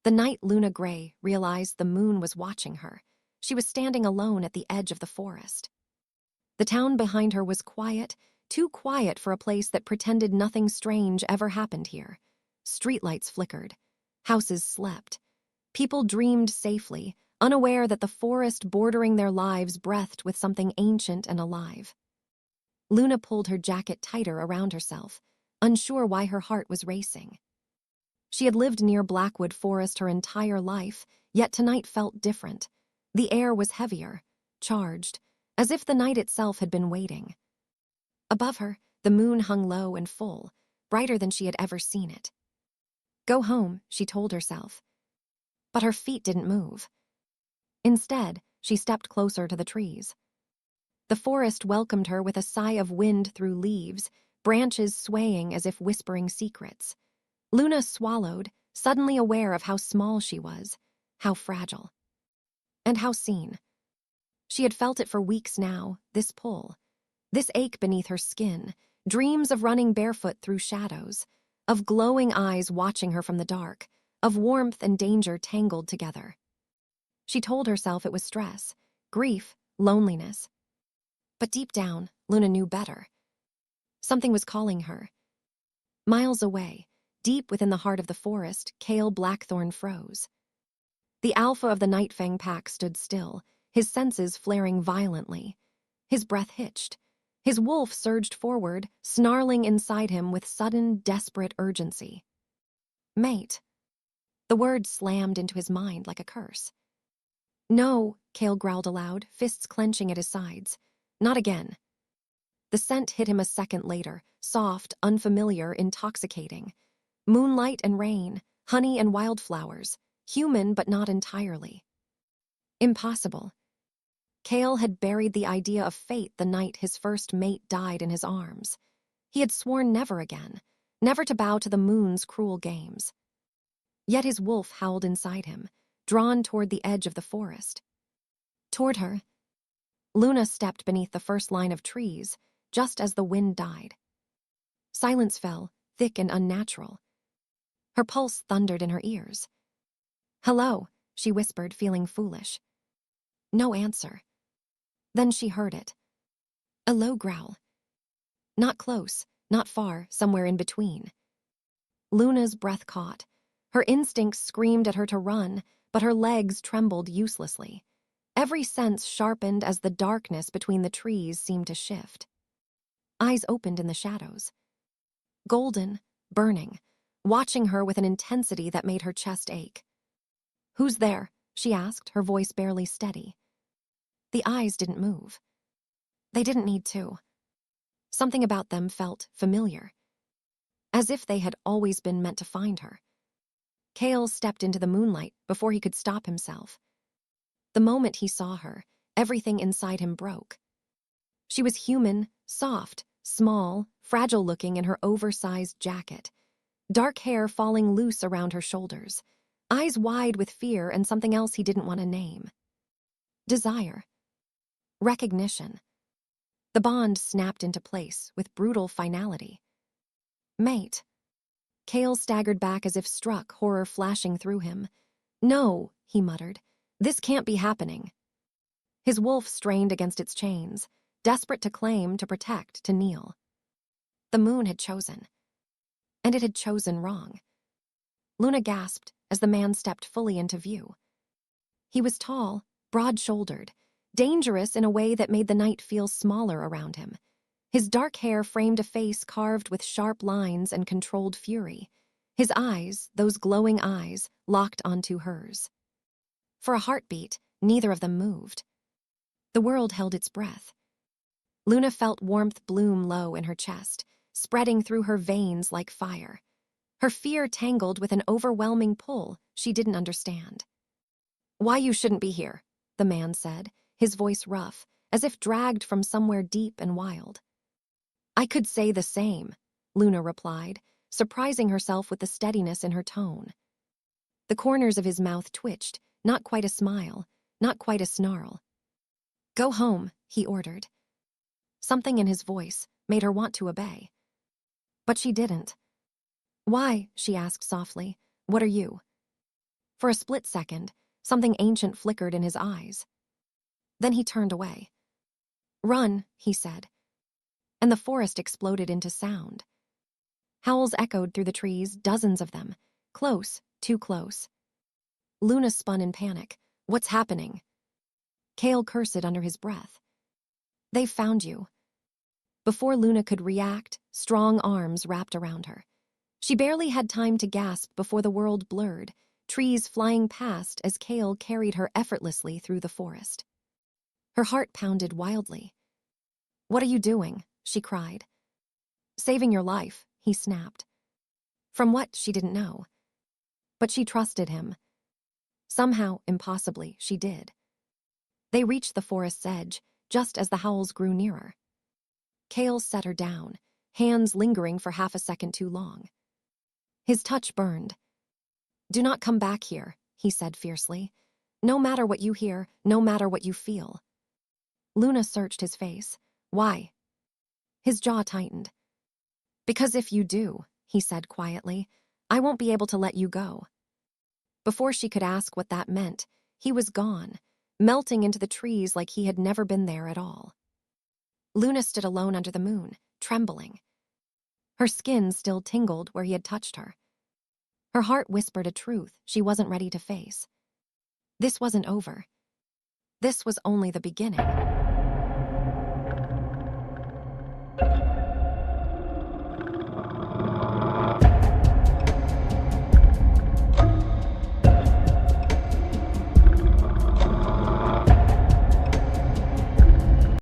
The night Luna Gray realized the moon was watching her. She was standing alone at the edge of the forest. The town behind her was quiet, too quiet for a place that pretended nothing strange ever happened here. Streetlights flickered. Houses slept. People dreamed safely, unaware that the forest bordering their lives breathed with something ancient and alive. Luna pulled her jacket tighter around herself, unsure why her heart was racing. She had lived near Blackwood Forest her entire life, yet tonight felt different. The air was heavier, charged, as if the night itself had been waiting. Above her, the moon hung low and full, brighter than she had ever seen it. Go home, she told herself. But her feet didn't move. Instead, she stepped closer to the trees. The forest welcomed her with a sigh of wind through leaves, branches swaying as if whispering secrets. Luna swallowed, suddenly aware of how small she was, how fragile. And how seen. She had felt it for weeks now, this pull. This ache beneath her skin, dreams of running barefoot through shadows, of glowing eyes watching her from the dark, of warmth and danger tangled together. She told herself it was stress, grief, loneliness. But deep down, Luna knew better. Something was calling her. Miles away, deep within the heart of the forest, Cale Blackthorn froze. The alpha of the Nightfang pack stood still, his senses flaring violently. His breath hitched. His wolf surged forward, snarling inside him with sudden, desperate urgency. Mate. The word slammed into his mind like a curse. No, Cale growled aloud, fists clenching at his sides. Not again. The scent hit him a second later, soft, unfamiliar, intoxicating. Moonlight and rain, honey and wildflowers, human but not entirely. Impossible. Cale had buried the idea of fate the night his first mate died in his arms. He had sworn never again, never to bow to the moon's cruel games. Yet his wolf howled inside him, drawn toward the edge of the forest. Toward her. Luna stepped beneath the first line of trees, just as the wind died. Silence fell, thick and unnatural. Her pulse thundered in her ears. Hello, she whispered, feeling foolish. No answer. Then she heard it. A low growl. Not close, not far, somewhere in between. Luna's breath caught. Her instincts screamed at her to run, but her legs trembled uselessly. Every sense sharpened as the darkness between the trees seemed to shift. Eyes opened in the shadows. Golden, burning, watching her with an intensity that made her chest ache. Who's there? She asked, her voice barely steady. The eyes didn't move. They didn't need to. Something about them felt familiar, as if they had always been meant to find her. Cale stepped into the moonlight before he could stop himself. The moment he saw her, everything inside him broke. She was human, soft, small, fragile-looking in her oversized jacket, dark hair falling loose around her shoulders, eyes wide with fear and something else he didn't want to name. Desire. Recognition. The bond snapped into place with brutal finality. Mate. Cale staggered back as if struck, horror flashing through him. No, he muttered. This can't be happening. His wolf strained against its chains, desperate to claim, to protect, to kneel. The moon had chosen. And it had chosen wrong. Luna gasped as the man stepped fully into view. He was tall, broad-shouldered, dangerous in a way that made the night feel smaller around him. His dark hair framed a face carved with sharp lines and controlled fury. His eyes, those glowing eyes, locked onto hers. For a heartbeat, neither of them moved. The world held its breath. Luna felt warmth bloom low in her chest, spreading through her veins like fire. Her fear tangled with an overwhelming pull she didn't understand. Why you shouldn't be here, the man said, his voice rough, as if dragged from somewhere deep and wild. I could say the same, Luna replied, surprising herself with the steadiness in her tone. The corners of his mouth twitched, not quite a smile, not quite a snarl. Go home, he ordered. Something in his voice made her want to obey. But she didn't. Why? She asked softly. What are you? For a split second, something ancient flickered in his eyes. Then he turned away. "Run," he said, and the forest exploded into sound. Howls echoed through the trees, dozens of them. Close, too close. Luna spun in panic. "What's happening?" Cale cursed under his breath. "They've found you." Before Luna could react, strong arms wrapped around her. She barely had time to gasp before the world blurred, trees flying past as Cale carried her effortlessly through the forest. Her heart pounded wildly. "What are you doing?" she cried. "Saving your life," he snapped. From what, she didn't know. But she trusted him. Somehow, impossibly, she did. They reached the forest's edge, just as the howls grew nearer. Cale set her down, hands lingering for half a second too long. His touch burned. "Do not come back here," he said fiercely. "No matter what you hear, no matter what you feel." Luna searched his face. "Why?" His jaw tightened. "Because if you do," he said quietly, "I won't be able to let you go." Before she could ask what that meant, he was gone, melting into the trees like he had never been there at all. Luna stood alone under the moon, trembling. Her skin still tingled where he had touched her. Her heart whispered a truth she wasn't ready to face. This wasn't over. This was only the beginning.